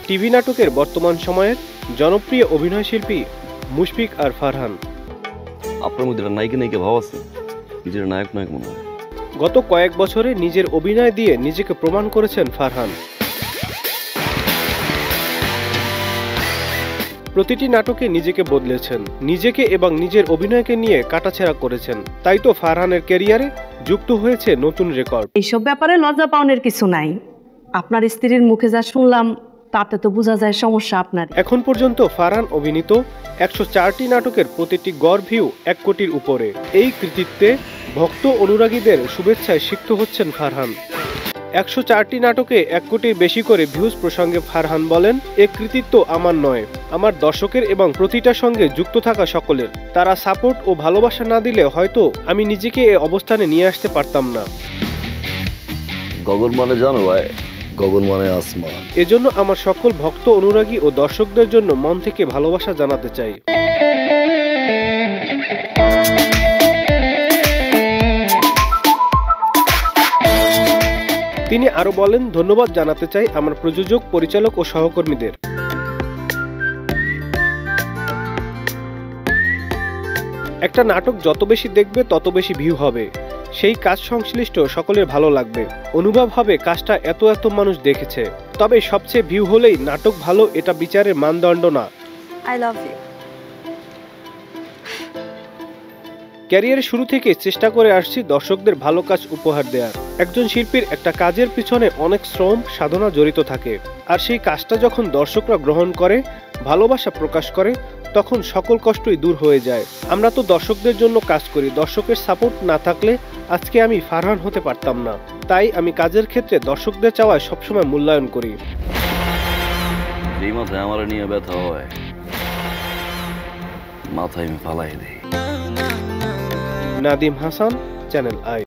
TV নাটকের বর্তমান সময়ের জনপ্রিয় অভিনয়শিল্পী মুশফিক আর ফারহান। আপনার মধ্যে নায়িকা ভাব আছে, নিজের নায়ক মনে হয়। গত কয়েক বছরে নিজের অভিনয় দিয়ে নিজেকে প্রমাণ করেছেন ফারহান। প্রতিটি নাটকে নিজেকে বদলেছেন, নিজেকে এবং নিজের অভিনয়কে নিয়ে কাটাছেঁড়া করেছেন। তাই তো ফারহানের ক্যারিয়ারে যুক্ত হয়েছে নতুন রেকর্ড। এইসব ব্যাপারে লজ্জা পাওয়ার কিছু নাই। আপনার স্ত্রীর মুখে যা শুনলাম তাতে তো বোঝা যায় সমস্যা আপনার। এখন পর্যন্ত ফারহান অভিনীত 104টি নাটকের প্রতিটি গড় ভিউ 1 কোটির উপরে। এই কৃতিত্বে ভক্ত অনুরাগীদের শুভেচ্ছায় সিক্ত হচ্ছেন ফারহান। 104টি নাটকে 1 কোটির বেশি করে ভিউজ প্রসঙ্গে ফারহান বলেন, এ কৃতিত্ব আমার নয়, আমার দর্শকের এবং প্রতিটার সঙ্গে যুক্ত থাকা সকলের। তারা সাপোর্ট ও ভালোবাসা না দিলে হয়তো আমি নিজেকে এ অবস্থানে নিয়ে আসতে পারতাম না। গগন মানে জানো ভাই, গগন মানে আসমান। এজন্য আমার সকল ভক্ত অনুরাগী ও দর্শকদের জন্য মন থেকে ভালোবাসা জানাতে চাই। তিনি আরো বলেন, ধন্যবাদ জানাতে চাই আমার প্রযোজক, পরিচালক ও সহকর্মীদের। একটা নাটক যত বেশি দেখবে তত বেশি ভিউ হবে, সেই কাজ সংশ্লিষ্ট সকলের ভালো লাগবে, অনুভব হবে কাজটা এত মানুষ দেখেছে। তবে সবচেয়ে ভিউ হলেই নাটক ভালো, এটা বিচারের মানদণ্ড না। I love you. ক্যারিয়ারের শুরু থেকে চেষ্টা করে আসছি দর্শকদের ভালো কাজ উপহার দেওয়ার। একজন শিল্পীর একটা কাজের পিছনে অনেক শ্রম সাধনা জড়িত থাকে, আর সেই কাজটা যখন দর্শকরা গ্রহণ করে, ভালোবাসা প্রকাশ করে, তখন সকল কষ্টই দূর হয়ে যায়। আমরা তো দর্শকদের জন্য কাজ করি, দর্শকের সাপোর্ট না থাকলে আজকে আমি ফারহান হতে পারতাম না। তাই আমি কাজের ক্ষেত্রে দর্শকদের চাওয়ায় সবসময় মূল্যায়ন করি। যেই মাথায় আমার নিয়ে ব্যথা হয়, মাথায় আমি ফালাই দেই। Nadim Hasan, channel I.